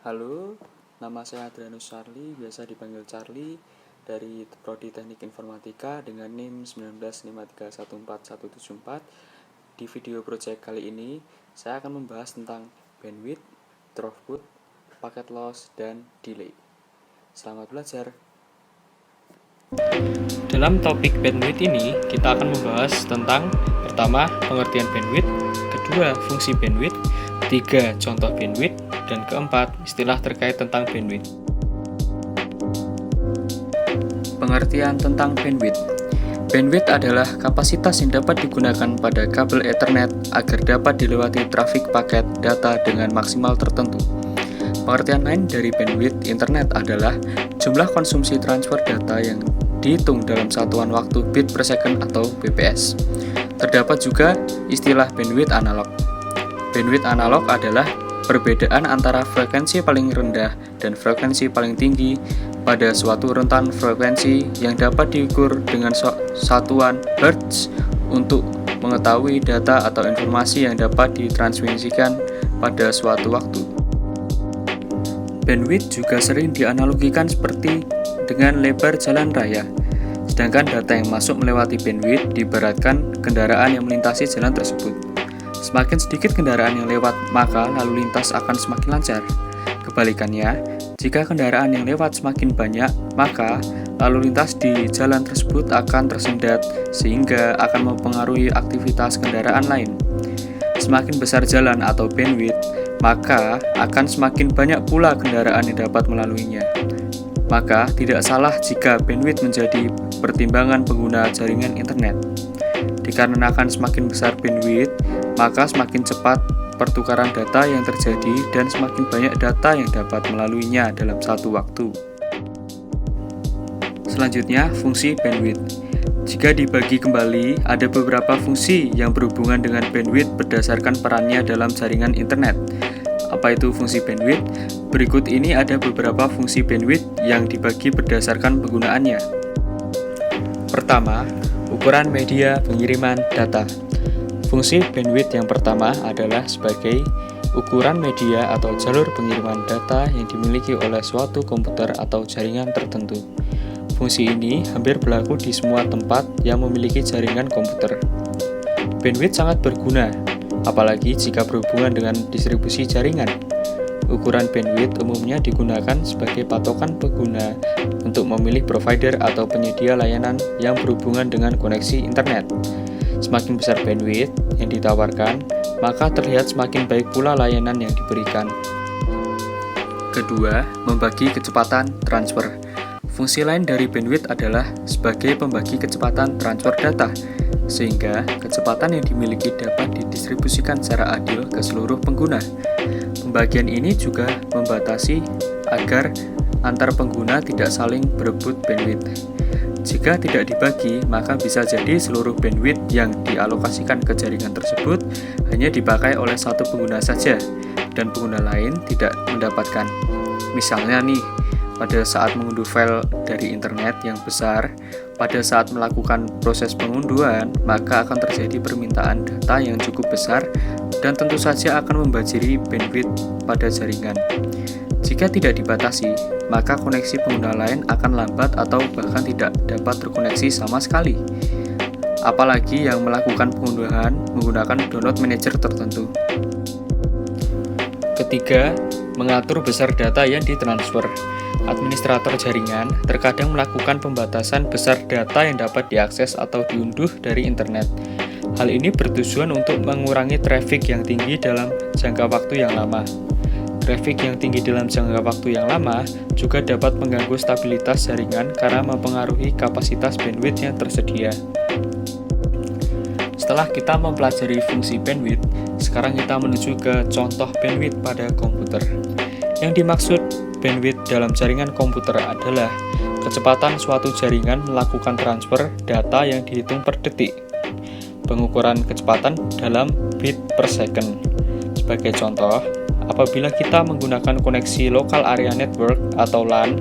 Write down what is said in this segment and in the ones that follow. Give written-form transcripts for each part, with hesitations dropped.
Halo, nama saya Adrianus Charlie, biasa dipanggil Charlie, dari Prodi Teknik Informatika dengan NIM 1953141174. Di video project kali ini, saya akan membahas tentang bandwidth, throughput, packet loss, dan delay. Selamat belajar. Dalam topik bandwidth ini, kita akan membahas tentang pertama, pengertian bandwidth, kedua, fungsi bandwidth, ketiga, contoh bandwidth, dan keempat, istilah terkait tentang bandwidth. Pengertian tentang bandwidth. Bandwidth adalah kapasitas yang dapat digunakan pada kabel Ethernet agar dapat dilewati trafik paket data dengan maksimal tertentu. Pengertian lain dari bandwidth internet adalah jumlah konsumsi transfer data yang dihitung dalam satuan waktu bit per second atau bps. Terdapat juga istilah bandwidth analog. Bandwidth analog adalah perbedaan antara frekuensi paling rendah dan frekuensi paling tinggi pada suatu rentan frekuensi yang dapat diukur dengan satuan hertz untuk mengetahui data atau informasi yang dapat ditransmisikan pada suatu waktu. Bandwidth juga sering dianalogikan seperti dengan lebar jalan raya, sedangkan data yang masuk melewati bandwidth diibaratkan kendaraan yang melintasi jalan tersebut. Semakin sedikit kendaraan yang lewat, maka lalu lintas akan semakin lancar. Kebalikannya, jika kendaraan yang lewat semakin banyak, maka lalu lintas di jalan tersebut akan tersendat sehingga akan mempengaruhi aktivitas kendaraan lain. Semakin besar jalan atau bandwidth, maka akan semakin banyak pula kendaraan yang dapat melaluinya. Maka tidak salah jika bandwidth menjadi pertimbangan pengguna jaringan internet. Dikarenakan semakin besar bandwidth, maka semakin cepat pertukaran data yang terjadi dan semakin banyak data yang dapat melaluinya dalam satu waktu. Selanjutnya, fungsi bandwidth. Jika dibagi kembali, ada beberapa fungsi yang berhubungan dengan bandwidth berdasarkan perannya dalam jaringan internet. Apa itu fungsi bandwidth? Berikut ini ada beberapa fungsi bandwidth yang dibagi berdasarkan penggunaannya. Pertama, ukuran media pengiriman data. Fungsi bandwidth yang pertama adalah sebagai ukuran media atau jalur pengiriman data yang dimiliki oleh suatu komputer atau jaringan tertentu. Fungsi ini hampir berlaku di semua tempat yang memiliki jaringan komputer. Bandwidth sangat berguna, apalagi jika berhubungan dengan distribusi jaringan. Ukuran bandwidth umumnya digunakan sebagai patokan pengguna untuk memilih provider atau penyedia layanan yang berhubungan dengan koneksi internet. Semakin besar bandwidth yang ditawarkan, maka terlihat semakin baik pula layanan yang diberikan. Kedua, membagi kecepatan transfer. Fungsi lain dari bandwidth adalah sebagai pembagi kecepatan transfer data, sehingga kecepatan yang dimiliki dapat didistribusikan secara adil ke seluruh pengguna. Pembagian ini juga membatasi agar antar pengguna tidak saling berebut bandwidth. Jika tidak dibagi, maka bisa jadi seluruh bandwidth yang dialokasikan ke jaringan tersebut hanya dipakai oleh satu pengguna saja, dan pengguna lain tidak mendapatkan. Misalnya nih, pada saat mengunduh file dari internet yang besar, pada saat melakukan proses pengunduhan, maka akan terjadi permintaan data yang cukup besar dan tentu saja akan membanjiri bandwidth pada jaringan. Jika tidak dibatasi, maka koneksi pengguna lain akan lambat atau bahkan tidak dapat terkoneksi sama sekali. Apalagi yang melakukan pengunduhan menggunakan download manager tertentu. Ketiga, mengatur besar data yang ditransfer. Administrator jaringan terkadang melakukan pembatasan besar data yang dapat diakses atau diunduh dari internet. Hal ini bertujuan untuk mengurangi traffic yang tinggi dalam jangka waktu yang lama. Traffic yang tinggi dalam jangka waktu yang lama juga dapat mengganggu stabilitas jaringan karena mempengaruhi kapasitas bandwidth yang tersedia. Setelah kita mempelajari fungsi bandwidth, sekarang kita menuju ke contoh bandwidth pada komputer. Yang dimaksud bandwidth dalam jaringan komputer adalah kecepatan suatu jaringan melakukan transfer data yang dihitung per detik. Pengukuran kecepatan dalam bit per second. Sebagai contoh, apabila kita menggunakan koneksi local area network atau LAN,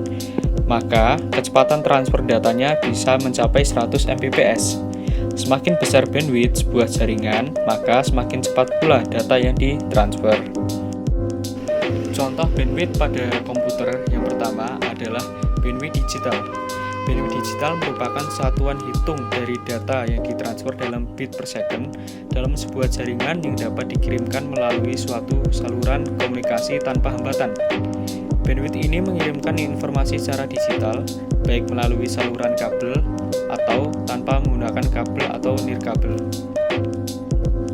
maka kecepatan transfer datanya bisa mencapai 100 Mbps. Semakin besar bandwidth sebuah jaringan, maka semakin cepat pula data yang ditransfer. Contoh bandwidth pada komputer yang pertama adalah bandwidth digital. Bandwidth digital merupakan satuan hitung dari data yang ditransfer dalam bit per second dalam sebuah jaringan yang dapat dikirimkan melalui suatu saluran komunikasi tanpa hambatan. Bandwidth ini mengirimkan informasi secara digital, baik melalui saluran kabel atau tanpa menggunakan kabel atau nirkabel.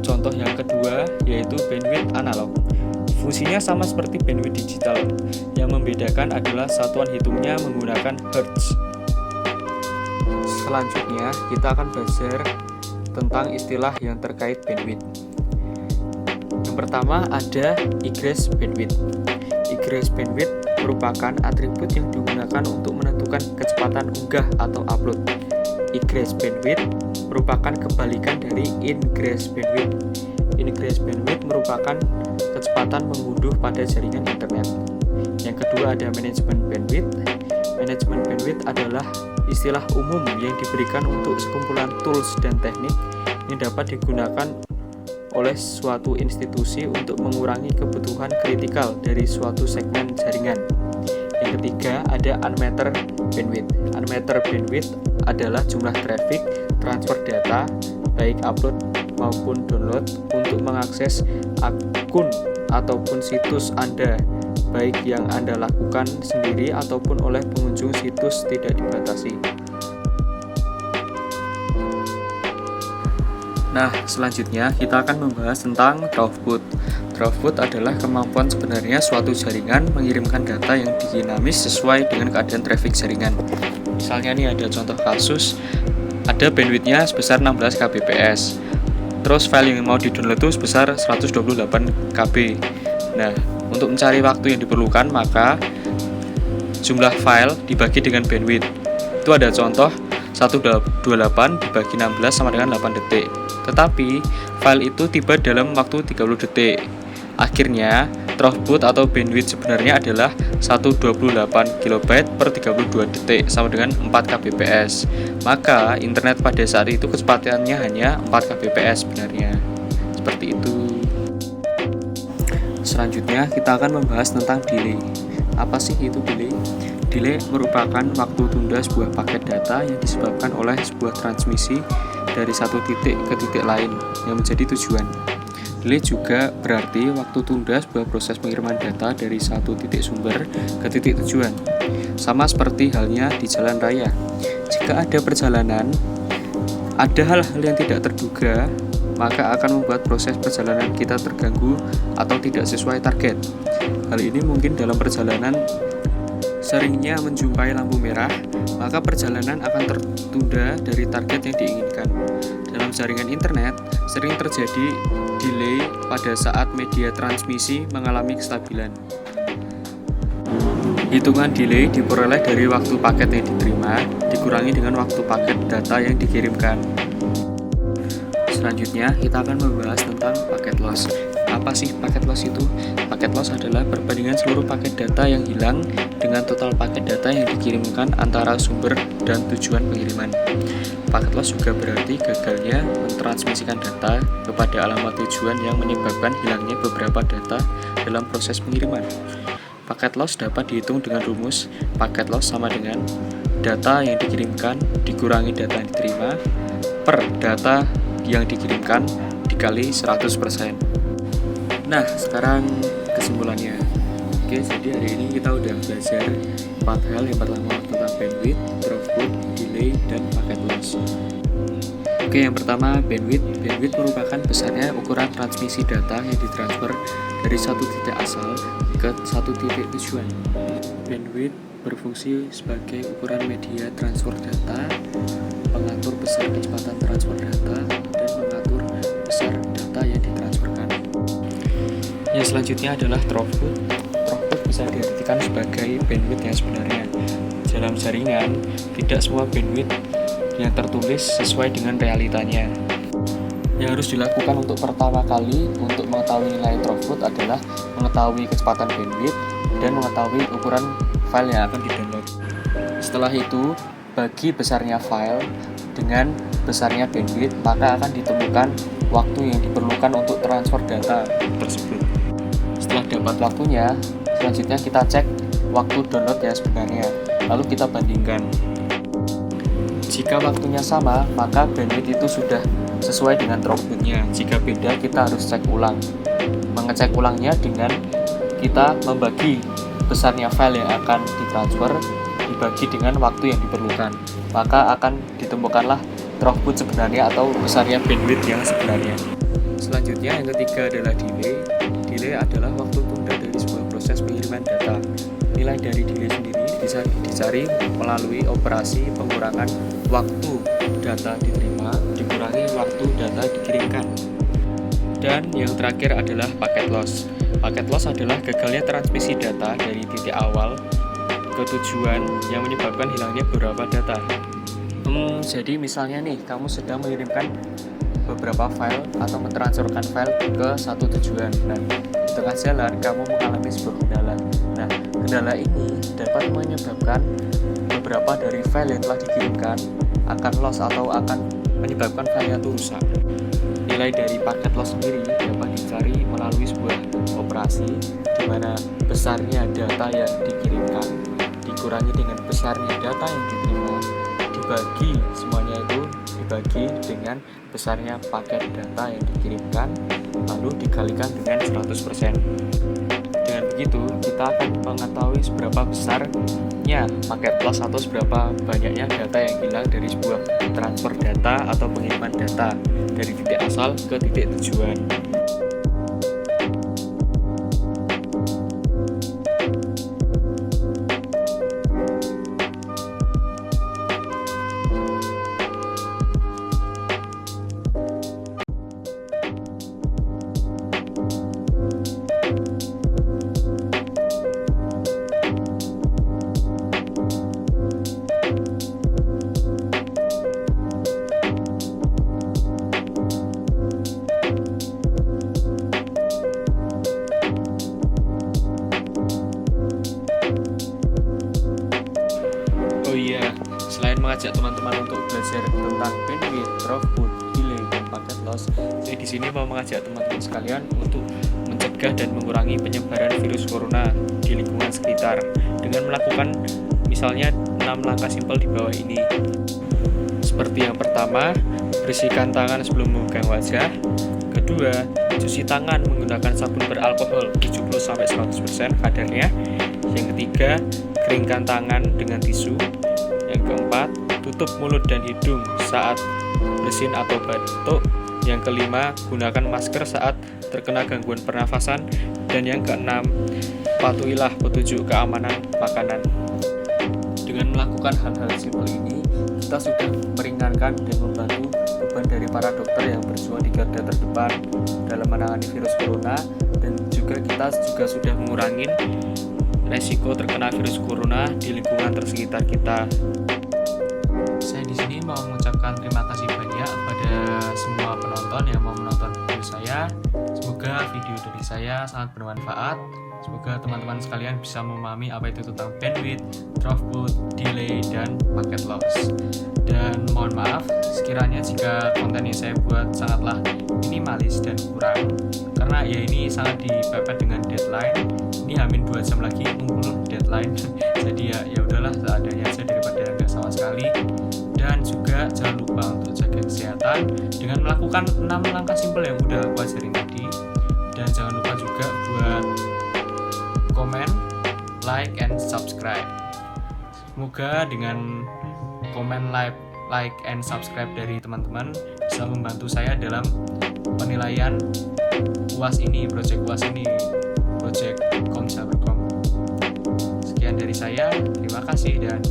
Contoh yang kedua yaitu bandwidth analog. Fungsinya sama seperti bandwidth digital, yang membedakan adalah satuan hitungnya menggunakan hertz. Selanjutnya, kita akan belajar tentang istilah yang terkait bandwidth. Yang pertama ada egress bandwidth. Egress bandwidth merupakan atribut yang digunakan untuk menentukan kecepatan unggah atau upload. Egress bandwidth merupakan kebalikan dari ingress bandwidth. Ingress bandwidth merupakan kecepatan mengunduh pada jaringan internet. Yang kedua ada management bandwidth. Management bandwidth adalah istilah umum yang diberikan untuk sekumpulan tools dan teknik yang dapat digunakan oleh suatu institusi untuk mengurangi kebutuhan kritikal dari suatu segmen jaringan. Yang ketiga ada unmetered bandwidth. Unmetered bandwidth adalah jumlah traffic transfer data baik upload maupun download untuk mengakses akun ataupun situs Anda, baik yang Anda lakukan sendiri ataupun oleh pengunjung situs tidak dibatasi. Nah, selanjutnya kita akan membahas tentang throughput. Throughput adalah kemampuan sebenarnya suatu jaringan mengirimkan data yang dinamis sesuai dengan keadaan traffic jaringan. Misalnya nih ada contoh kasus, ada bandwidthnya sebesar 16 kbps. Terus file yang mau di-download itu sebesar 128 KB. Nah, untuk mencari waktu yang diperlukan, maka jumlah file dibagi dengan bandwidth. Itu ada contoh 128 dibagi 16 sama dengan 8 detik. Tetapi, file itu tiba dalam waktu 30 detik. Akhirnya, throughput atau bandwidth sebenarnya adalah 128 KB per 32 detik sama dengan 4 kbps. Maka, internet pada saat itu kecepatannya hanya 4 kbps sebenarnya. Seperti itu. Selanjutnya, kita akan membahas tentang delay. Apa sih itu delay? Delay merupakan waktu tunda sebuah paket data yang disebabkan oleh sebuah transmisi dari satu titik ke titik lain yang menjadi tujuan. Delay juga berarti waktu tunda sebuah proses pengiriman data dari satu titik sumber ke titik tujuan. Sama seperti halnya di jalan raya. Jika ada perjalanan, ada hal-hal yang tidak terduga, maka akan membuat proses perjalanan kita terganggu atau tidak sesuai target. Hal ini mungkin dalam perjalanan seringnya menjumpai lampu merah, maka perjalanan akan tertunda dari target yang diinginkan. Dalam jaringan internet, sering terjadi delay pada saat media transmisi mengalami kestabilan. Hitungan delay diperoleh dari waktu paket yang diterima, dikurangi dengan waktu paket data yang dikirimkan. Selanjutnya, kita akan membahas tentang paket loss. Apa sih paket loss itu? Paket loss adalah perbandingan seluruh paket data yang hilang dengan total paket data yang dikirimkan antara sumber dan tujuan pengiriman. Paket loss juga berarti gagalnya mentransmisikan data kepada alamat tujuan yang menyebabkan hilangnya beberapa data dalam proses pengiriman. Paket loss dapat dihitung dengan rumus paket loss sama dengan data yang dikirimkan dikurangi data yang diterima per data yang dikirimkan dikali 100%. Nah, sekarang kesimpulannya. Oke, jadi hari ini kita udah belajar 4 hal. Yang pertama tentang bandwidth, throughput, delay, dan packet loss. Oke, yang pertama bandwidth. Bandwidth merupakan besarnya ukuran transmisi data yang ditransfer dari satu titik asal ke satu titik tujuan. Bandwidth berfungsi sebagai ukuran media transfer data, pengatur besar kecepatan transfer data, dan mengatur besar data yang ditransferkan. Yang selanjutnya adalah throughput. Throughput bisa diartikan sebagai bandwidth yang sebenarnya. Dalam jaringan, tidak semua bandwidth yang tertulis sesuai dengan realitanya. Yang harus dilakukan untuk pertama kali untuk mengetahui nilai throughput adalah mengetahui kecepatan bandwidth dan mengetahui ukuran file yang akan di-download. Setelah itu, bagi besarnya file dengan besarnya bandwidth, maka akan ditemukan waktu yang diperlukan untuk transfer data tersebut. Setelah dapat waktunya, Selanjutnya kita cek waktu download ya sebenarnya, lalu kita bandingkan. Jika waktunya sama, maka bandwidth itu sudah sesuai dengan throughput-nya. Jika beda, kita harus cek ulang. Mengecek ulangnya dengan kita membagi besarnya file yang akan ditransfer dibagi dengan waktu yang diperlukan. Maka akan ditemukanlah throughput sebenarnya atau besarnya bandwidth yang sebenarnya. Selanjutnya yang ketiga adalah delay. Delay adalah waktu tunda dari sebuah proses pengiriman data. Nilai dari delay sendiri bisa dicari melalui operasi pengurangan waktu data diterima dikurangi waktu data dikirimkan. Dan yang terakhir adalah packet loss. Packet loss adalah gagalnya transmisi data dari titik awal ke tujuan yang menyebabkan hilangnya beberapa data. Jadi misalnya nih, kamu sedang mengirimkan beberapa file atau mentransferkan file ke satu tujuan. Nah, di tengah jalan kamu mengalami sebuah kendala. Nah, kendala ini dapat menyebabkan beberapa dari file yang telah dikirimkan akan loss atau akan menyebabkan filenya itu rusak. Nilai dari paket loss sendiri dapat dicari melalui sebuah operasi di mana besarnya data yang dikirimkan dikurangi dengan besarnya data yang diterima dibagi, semuanya itu dibagi dengan besarnya paket data yang dikirimkan lalu dikalikan dengan 100%. Dengan begitu kita akan mengetahui seberapa besarnya paket loss atau seberapa banyaknya data yang hilang dari sebuah transfer data atau pengiriman data dari titik asal ke titik tujuan. Selain mengajak teman-teman untuk belajar tentang bandwidth, throughput, delay, dan packet loss, saya di sini mau mengajak teman-teman sekalian untuk mencegah dan mengurangi penyebaran virus corona di lingkungan sekitar dengan melakukan misalnya 6 langkah simpel di bawah ini. Seperti yang pertama, bersihkan tangan sebelum memegang wajah. Kedua, cuci tangan menggunakan sabun beralkohol 70-100% kadarnya. Yang ketiga, keringkan tangan dengan tisu. Yang keempat, tutup mulut dan hidung saat bersin atau batuk. Yang kelima, gunakan masker saat terkena gangguan pernafasan. Dan yang keenam, patuhilah petunjuk keamanan makanan. Dengan melakukan hal-hal simpel ini, kita sudah meringankan dan membantu beban dari para dokter yang berjuang di garda terdepan dalam menangani virus corona, dan juga kita sudah mengurangi resiko terkena virus corona di lingkungan tersekitar kita. Saya di sini mau mengucapkan terima kasih banyak pada semua penonton yang mau menonton video saya. Semoga video dari saya sangat bermanfaat. Semoga teman-teman sekalian bisa memahami apa itu tentang bandwidth, throughput, delay, dan packet loss. Dan mohon maaf sekiranya jika konten yang saya buat sangatlah minimalis dan kurang, karena ya ini sangat dipepet dengan deadline. Ini hamin 2 jam lagi ngumpul deadline. Jadi ya udahlah, seadanya aja daripada nggak sama sekali. Dan juga jangan lupa untuk jaga kesehatan dengan melakukan 6 langkah simpel yang udah aku ajarin tadi. Dan jangan lupa juga buat komen, like, and subscribe. Semoga dengan komen, like, and subscribe dari teman-teman bisa membantu saya dalam penilaian UAS ini, project UAS ini, project Komsa Berkom. Sekian dari saya, terima kasih dan